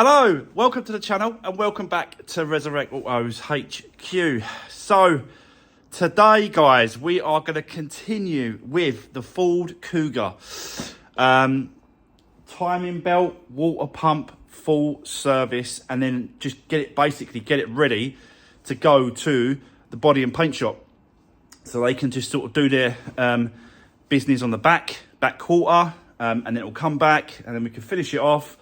Hello, welcome to the channel and welcome back to Resurwreck Autos HQ. So today guys, we are going to continue with the Ford Cougar. Timing belt, water pump, full service, and then just get it ready to go to the body and paint shop. So they can just sort of do their business on the back quarter, and then it'll come back and then we can finish it off.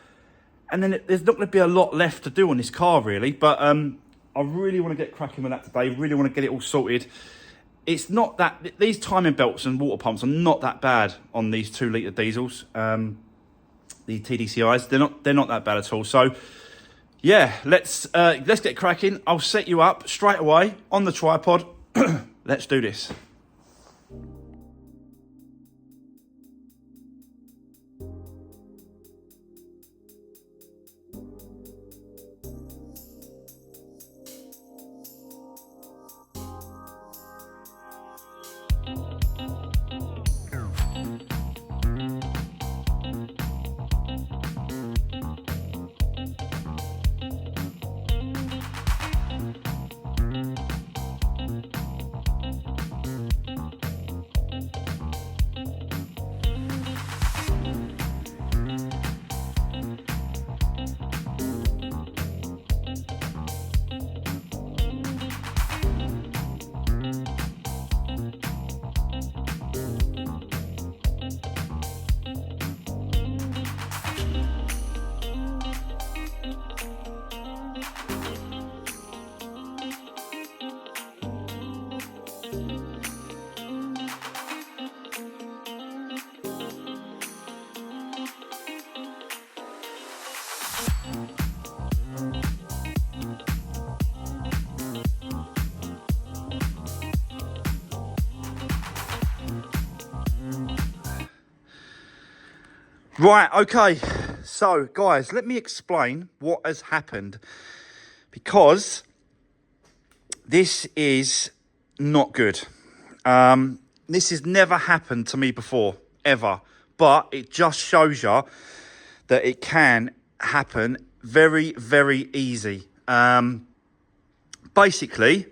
And then there's not going to be a lot left to do on this car, really. But I really want to get cracking with that today. Really want to get it all sorted. It's not that... These timing belts and water pumps are not that bad on these 2-litre diesels. The TDCIs, they're not that bad at all. So, yeah, let's get cracking. I'll set you up straight away on the tripod. Let's do this. Right, okay, so guys, let me explain what has happened, because this is not good. This has never happened to me before, ever, but it just shows you that it can happen very, very easy. Basically,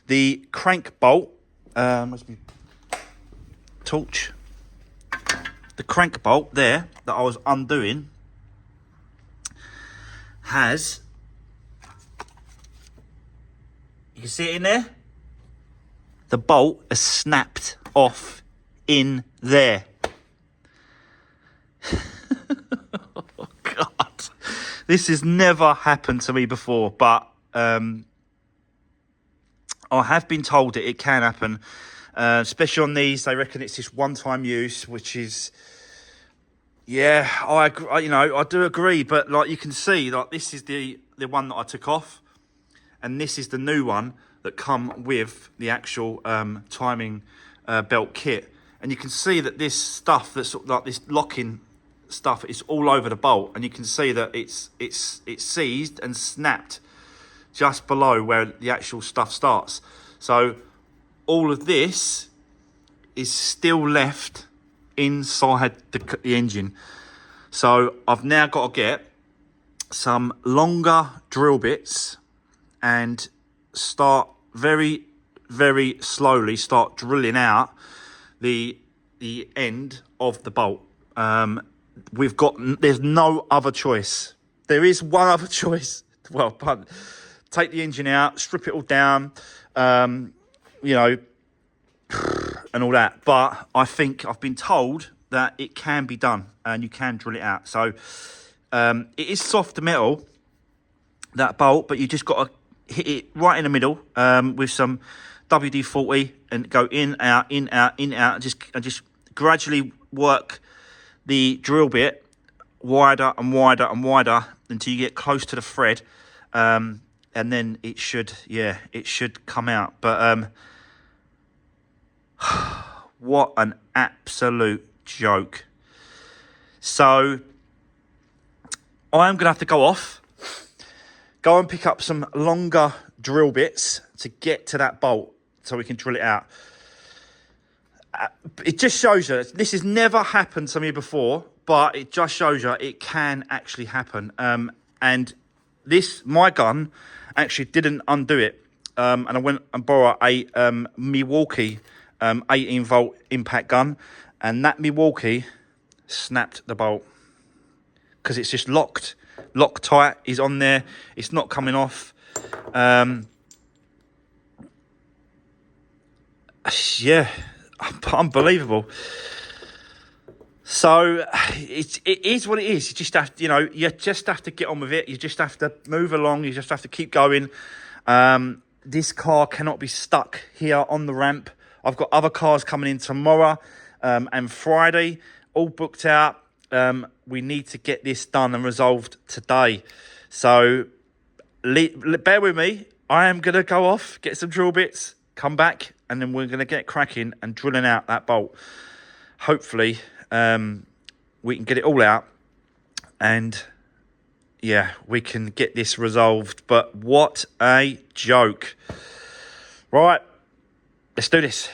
the crank bolt, must be torch. The crank bolt there that I was undoing has, you can see it in there? The bolt has snapped off in there. Oh God. This has never happened to me before, but I have been told that it can happen. Especially on these, they reckon it's just one-time use, which is, yeah, I do agree. But like you can see, like this is the one that I took off, and this is the new one that come with the actual timing belt kit. And you can see that this stuff, that's like this locking stuff, is all over the bolt, and you can see that it's seized and snapped just below where the actual stuff starts. So all of this is still left inside the engine. So I've now got to get some longer drill bits and start very, very slowly start drilling out the end of the bolt. There's no other choice. There is one other choice. Well, take the engine out, strip it all down, you know, and all that. But I think I've been told that it can be done and you can drill it out. So it is soft metal, that bolt, but you just got to hit it right in the middle with some WD-40 and go in, out, in, out, in, out, and just gradually work the drill bit wider and wider and wider until you get close to the thread, and then it should come out. But what an absolute joke. So I'm gonna have to go and pick up some longer drill bits to get to that bolt so we can drill it out. It just shows you, this has never happened to me before, but it just shows you it can actually happen. and my gun actually didn't undo it. And I went and borrowed a Milwaukee 18 volt impact gun, and that Milwaukee snapped the bolt because it's just locked tight. Is on there, it's not coming off. Yeah, unbelievable. So it is what it is. You just have, you just have to get on with it. You just have to move along. You just have to keep going. This car cannot be stuck here on the ramp. I've got other cars coming in tomorrow and Friday, all booked out. We need to get this done and resolved today. So bear with me. I am going to go off, get some drill bits, come back, and then we're going to get cracking and drilling out that bolt. Hopefully, we can get it all out, and yeah, we can get this resolved. But what a joke. Right, let's do this.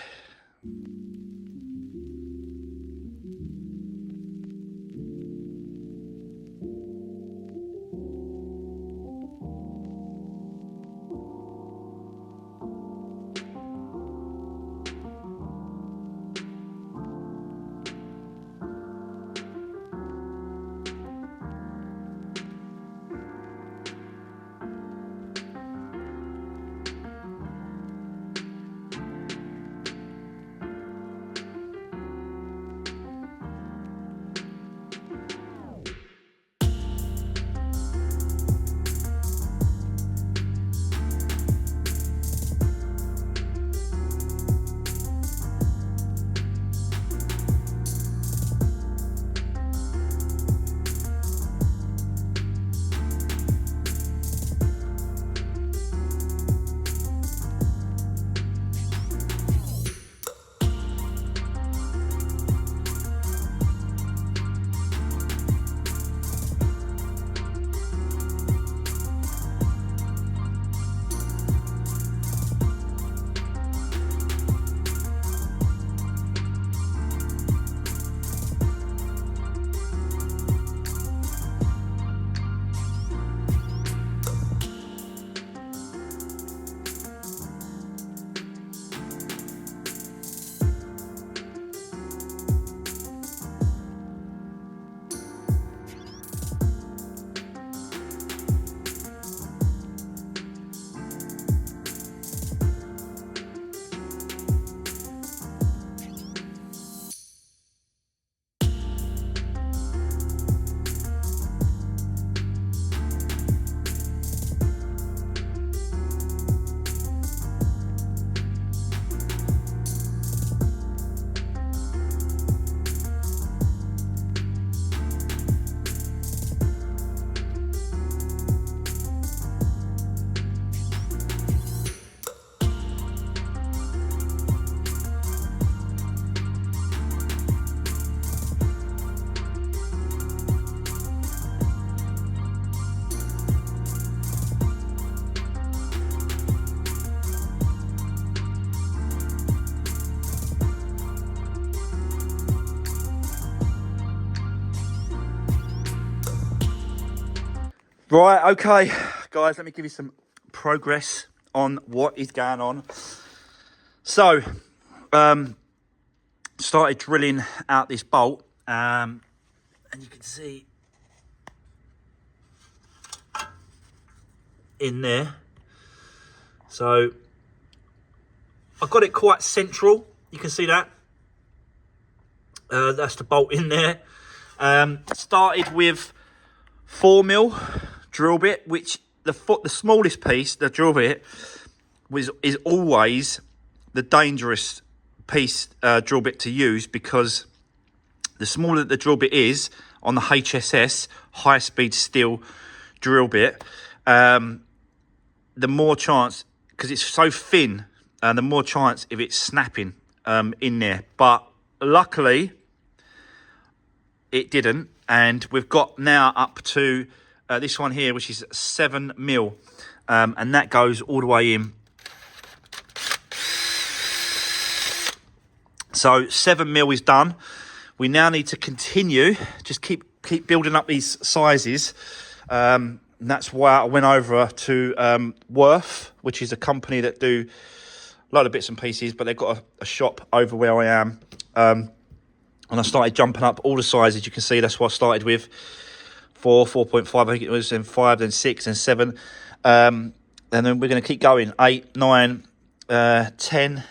Right, okay, guys, let me give you some progress on what is going on. So, started drilling out this bolt, and you can see in there. So, I've got it quite central. You can see that. That's the bolt in there. Started with 4mm drill bit, which the smallest piece, the drill bit, is always the dangerous piece drill bit to use, because the smaller the drill bit is on the HSS, high speed steel drill bit, the more chance, because it's so thin, the more chance of it snapping in there. But luckily it didn't, and we've got now up to this one here, which is 7mm, and that goes all the way in. So 7mm is done. We now need to continue, just keep building up these sizes, And that's why I went over to Worth, which is a company that do a lot of bits and pieces, but they've got a shop over where I am. And I started jumping up all the sizes. You can see that's what I started with. 4, 4.5, I think it was, then 5, then 6, and 7. And then we're going to keep going. 8, 9, 10,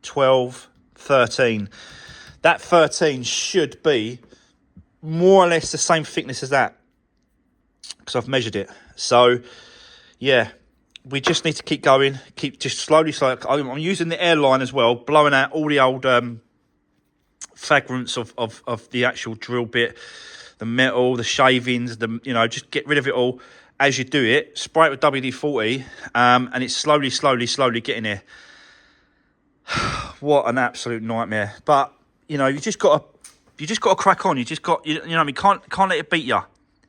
12, 13. That 13 should be more or less the same thickness as that, because I've measured it. So, yeah, we just need to keep going. Keep just slowly. I'm using the airline as well, blowing out all the old fragments of the actual drill bit, the metal, the shavings, just get rid of it all as you do it. Spray it with WD-40, and it's slowly getting there. What an absolute nightmare! But you just got to crack on. You just got, can't let it beat you.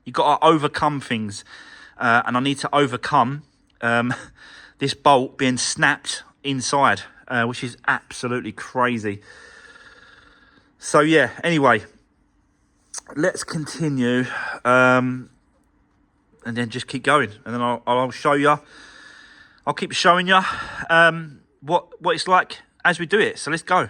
You got to overcome things, and I need to overcome this bolt being snapped inside, which is absolutely crazy. So yeah, anyway, let's continue, and then just keep going, and then I'll show you. I'll keep showing you what it's like as we do it. So let's go.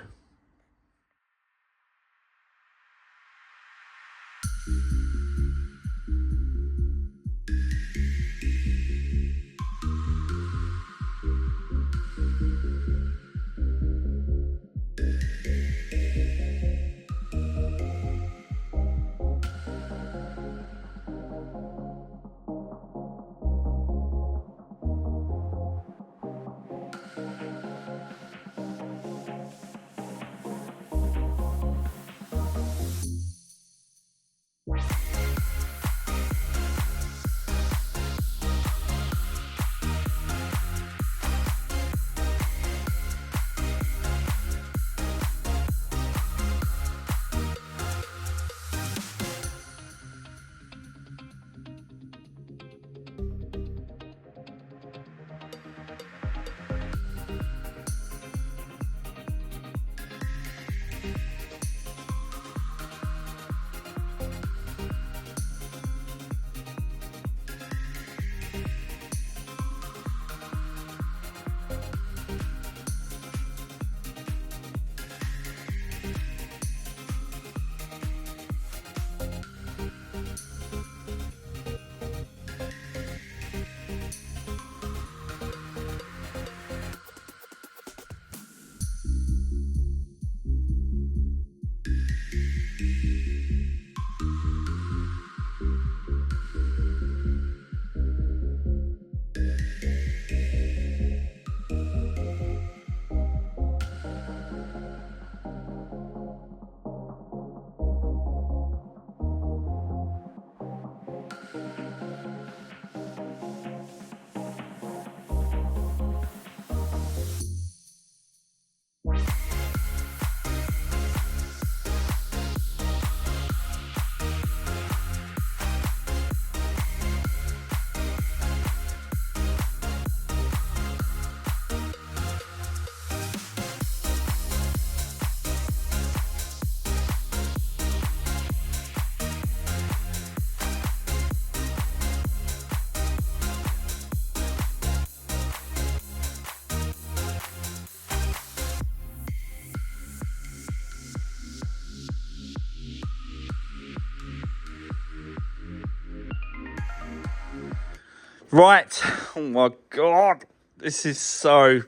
Right, oh my god, this is so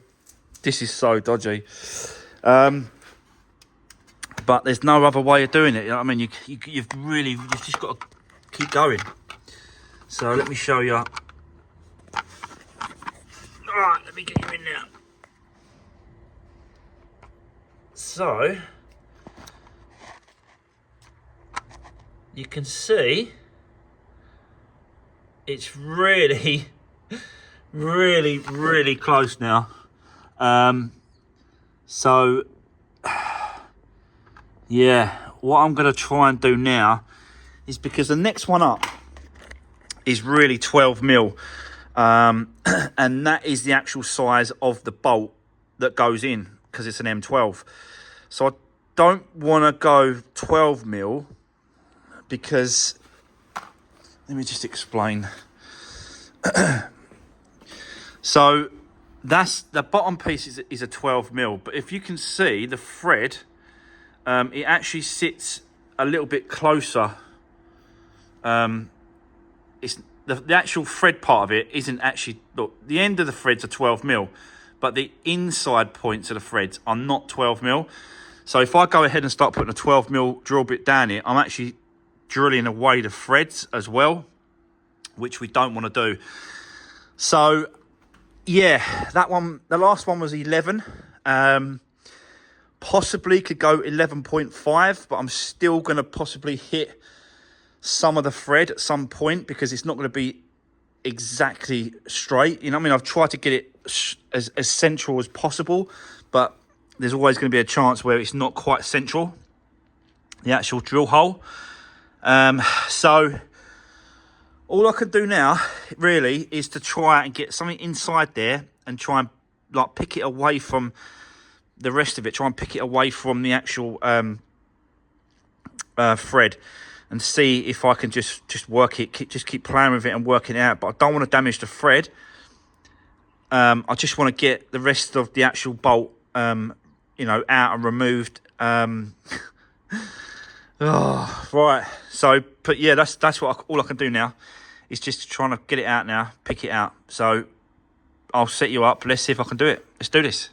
dodgy. But there's no other way of doing it. You know what I mean? You've just got to keep going. So let me show you. All right, let me get you in there. So you can see it's really close now. So yeah, what I'm going to try and do now is, because the next one up is really 12 mil, and that is the actual size of the bolt that goes in, because it's an M12. So I don't want to go 12 mil, because let me just explain. So that's the bottom piece is a 12mm, but if you can see the thread, it actually sits a little bit closer. It's the actual thread part of it isn't actually, look, the end of the threads are 12mm, but the inside points of the threads are not 12mm. So if I go ahead and start putting a 12mm drill bit down here, I'm actually drilling away the threads as well, which we don't want to do. So yeah, that one, the last one was 11. Possibly could go 11.5, but I'm still going to possibly hit some of the thread at some point because it's not going to be exactly straight. You know what I mean? I've tried to get it as central as possible, but there's always going to be a chance where it's not quite central, the actual drill hole. So all I can do now really is to try and get something inside there and try and like pick it away from the rest of it, try and pick it away from the actual thread, and see if I can just work it, just keep playing with it and working it out. But I don't want to damage the thread. I just want to get the rest of the actual bolt, you know, out and removed. Oh, right. So, but yeah, that's what all I can do now is just trying to get it out now, pick it out. So I'll set you up. Let's see if I can do it. Let's do this.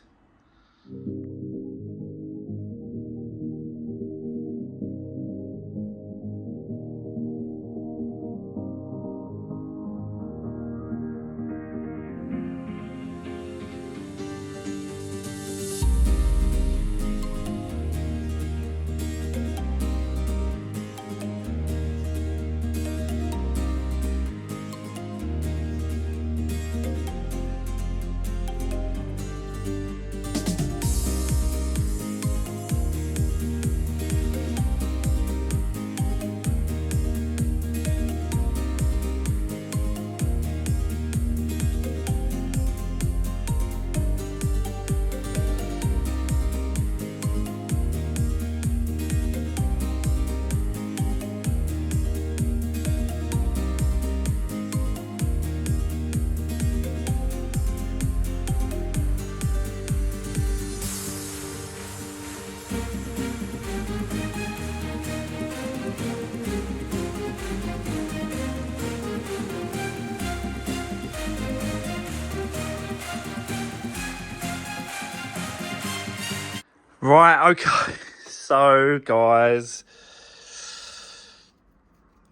Right, okay. So, guys,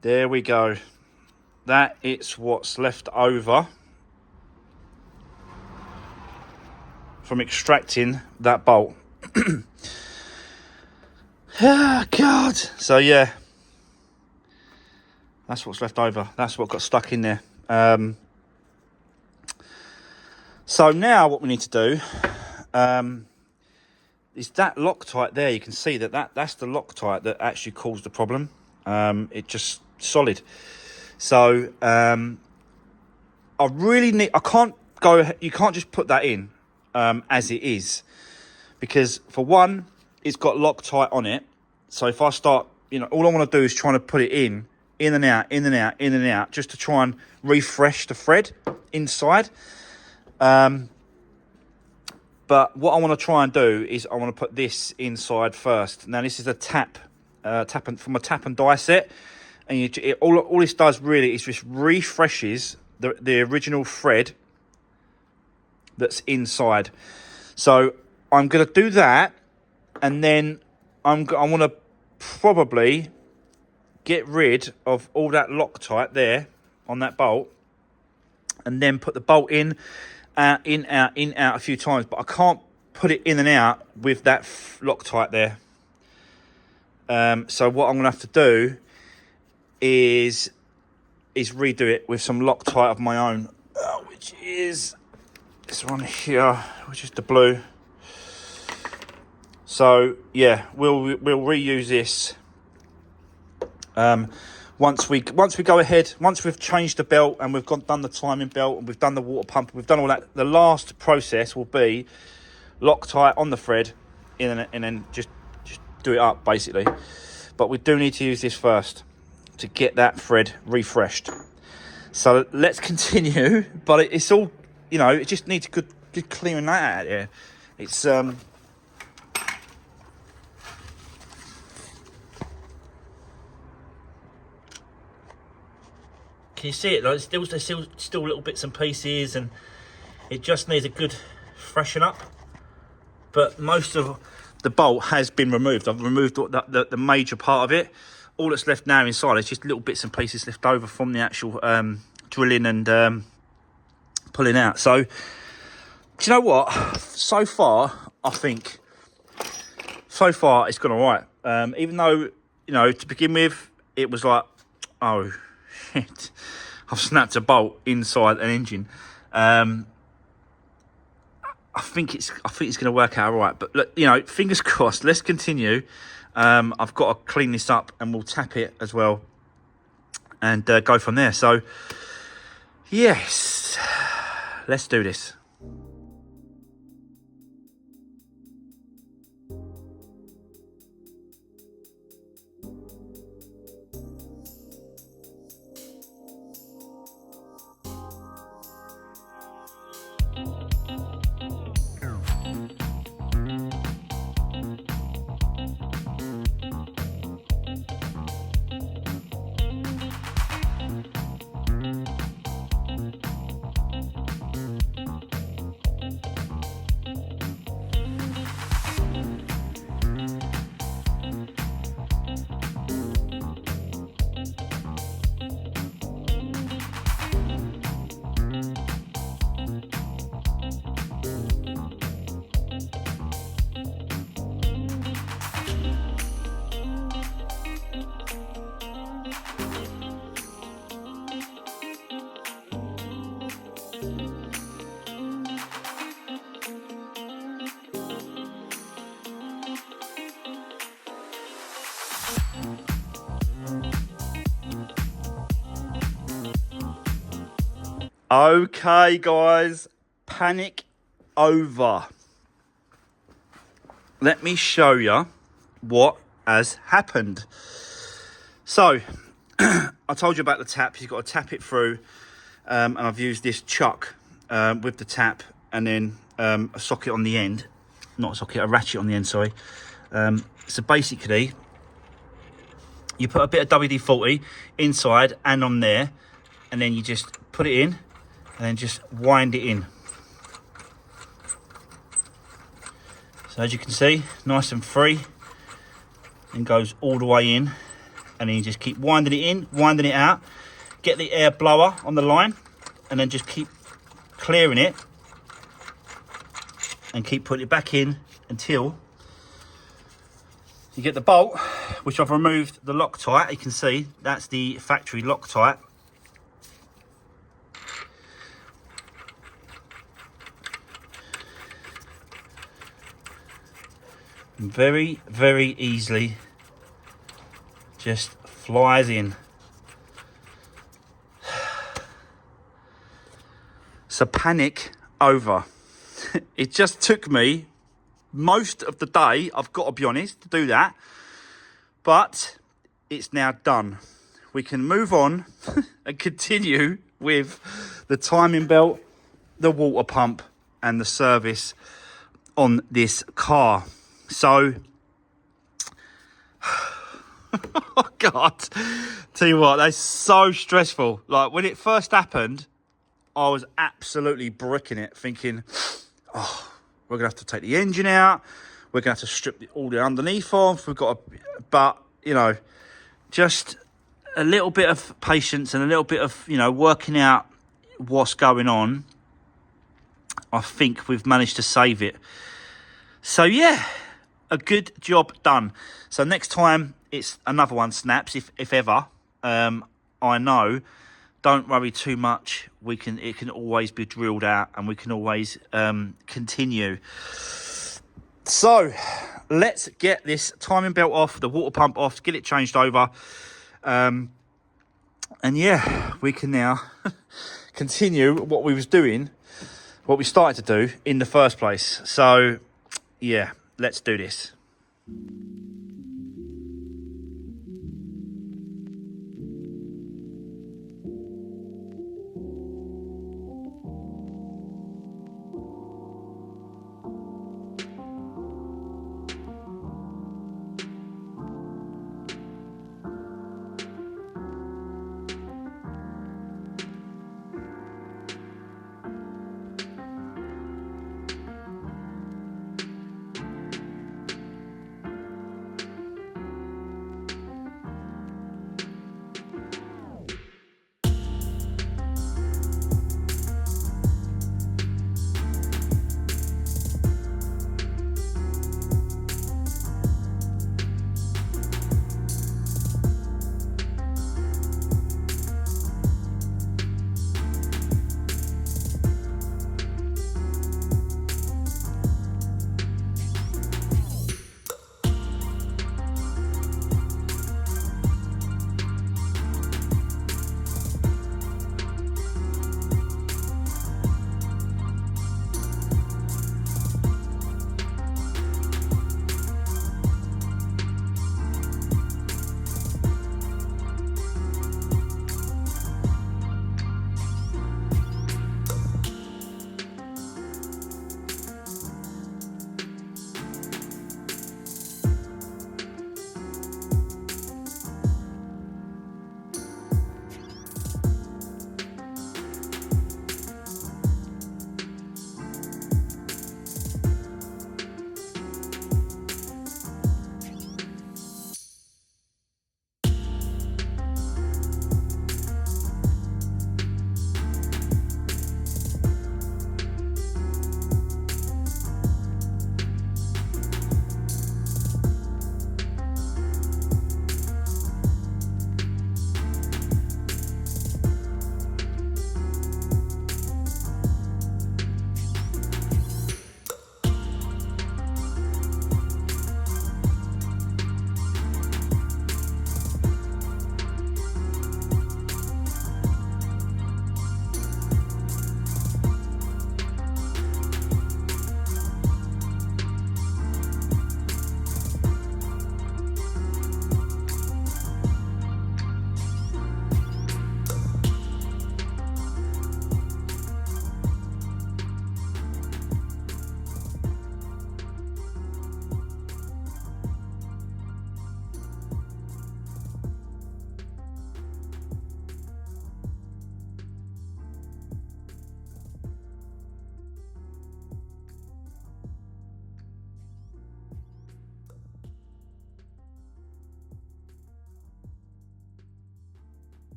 there we go. That is what's left over from extracting that bolt. Oh, God. So, yeah, that's what's left over. That's what got stuck in there. So now what we need to do is that Loctite there. You can see that's the Loctite that actually caused the problem. It just solid. So I can't go, you can't just put that in as it is, because for one, it's got Loctite on it. So if I start, you know, all I want to do is trying to put it in and out, in and out, in and out, just to try and refresh the thread inside. But what I want to try and do is I want to put this inside first. Now this is a tap from a tap and die set, and all this does really is just refreshes the original thread that's inside. So I'm going to do that, and then I want to probably get rid of all that Loctite there on that bolt, and then put the bolt in, out, a few times. But I can't put it in and out with that Loctite there. So what I'm going to have to do is redo it with some Loctite of my own, which is this one here, which is the blue. So yeah, we'll reuse this. Once we go ahead, once we've changed the belt and we've done the timing belt and we've done the water pump, we've done all that, the last process will be Loctite on the thread and then just do it up basically. But we do need to use this first. to get that thread refreshed. So let's continue, but it's all, you know, it just needs good clearing that out here. It's can you see it? Like there's still little bits and pieces, and it just needs a good freshen up. But most of the bolt has been removed. I've removed the major part of it. All that's left now inside is just little bits and pieces left over from the actual drilling and pulling out. So, do you know what? So far, I think, it's gone all right. Even though, you know, to begin with, it was like, oh, shit, I've snapped a bolt inside an engine. I think it's going to work out all right. But look, you know, fingers crossed. Let's continue. I've got to clean this up, and we'll tap it as well, and go from there. So, yes, let's do this. Okay, guys, panic over. Let me show you what has happened. So, I told you about the tap. You've got to tap it through, and I've used this chuck with the tap, and then a socket on the end. Not a socket, a ratchet on the end, sorry. So basically, you put a bit of WD-40 inside and on there, and then you just put it in, and then just wind it in. So as you can see, nice and free, and goes all the way in, and then you just keep winding it in, winding it out, get the air blower on the line, and then just keep clearing it, and keep putting it back in until you get the bolt, which I've removed the Loctite. You can see that's the factory Loctite. Very, very easily just flies in. So panic over. It just took me most of the day, I've got to be honest, to do that. But it's now done. We can move on and continue with the timing belt, the water pump, and the service on this car. So, oh God, tell you what, that's so stressful. Like when it first happened, I was absolutely bricking it, thinking, oh, we're gonna have to take the engine out. We're gonna have to strip all the underneath off. We've got to, but you know, just a little bit of patience and a little bit of, you know, working out what's going on. I think we've managed to save it. So yeah. A good job done. So next time it's another one snaps, if ever, I know, don't worry too much. It can always be drilled out, and we can always continue. So let's get this timing belt off, the water pump off, get it changed over, and yeah, we can now continue what we was doing, what we started to do in the first place. So yeah. Let's do this.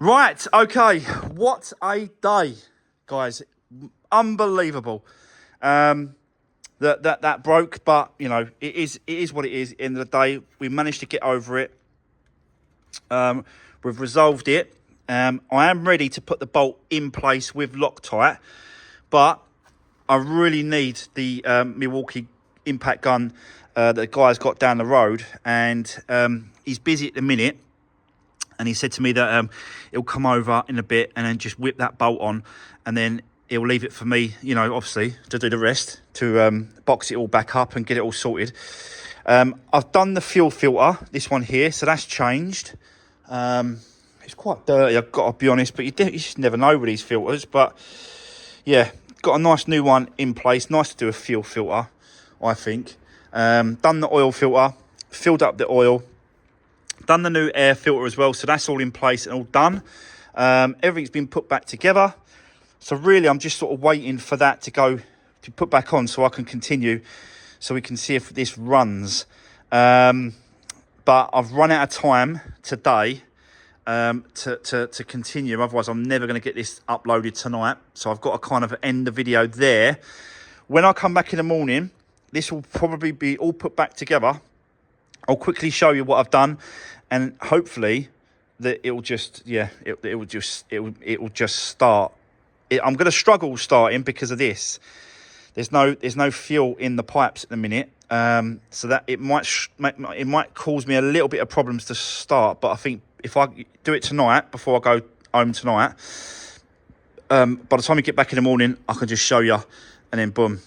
Right, okay, what a day, guys. Unbelievable. That broke, but, you know, it is what it is. End of the day, we managed to get over it. We've resolved it. I am ready to put the bolt in place with Loctite, but I really need the Milwaukee impact gun that the guy's got down the road, and he's busy at the minute. And he said to me that he'll come over in a bit and then just whip that bolt on, and then he'll leave it for me, you know, obviously, to do the rest, to box it all back up and get it all sorted. I've done the fuel filter, this one here, so that's changed. It's quite dirty, I've got to be honest, but you just never know with these filters. But yeah, got a nice new one in place. Nice to do a fuel filter, I think. Done the oil filter, filled up the oil. Done the new air filter as well, so that's all in place and all done. Everything's been put back together. So really, I'm just sort of waiting for that to put back on so I can continue, so we can see if this runs. But I've run out of time today to continue. Otherwise, I'm never going to get this uploaded tonight. So I've got to kind of end the video there. When I come back in the morning, this will probably be all put back together. I'll quickly show you what I've done, and hopefully that it will just, yeah, it will just start. I'm going to struggle starting because of this. There's no fuel in the pipes at the minute, so that it might cause me a little bit of problems to start. But I think if I do it tonight before I go home tonight, by the time we get back in the morning, I can just show you, and then boom,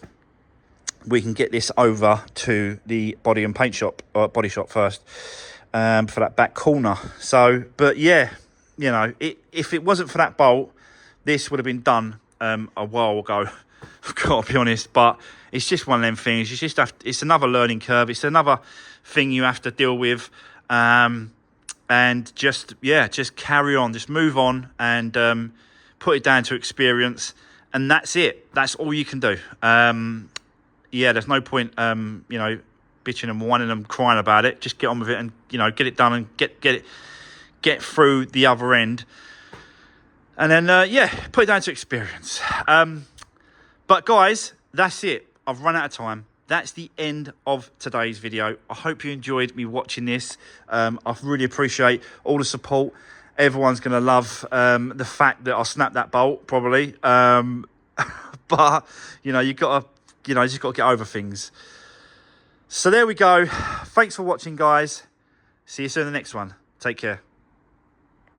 we can get this over to the body and paint shop, or body shop first, for that back corner. So, but yeah, you know, if it wasn't for that bolt, this would have been done a while ago. I've got to be honest, but it's just one of them things. You just it's another learning curve. It's another thing you have to deal with, and just carry on, just move on, and put it down to experience, and that's it. That's all you can do. Yeah, there's no point, you know, bitching and whining and crying about it. Just get on with it and, you know, get it done and get through the other end. And then, yeah, put it down to experience. But guys, that's it. I've run out of time. That's the end of today's video. I hope you enjoyed me watching this. I really appreciate all the support. Everyone's going to love the fact that I snapped that bolt, probably. But, you know, you just got to get over things. So there we go. Thanks for watching, guys. See you soon in the next one. Take care.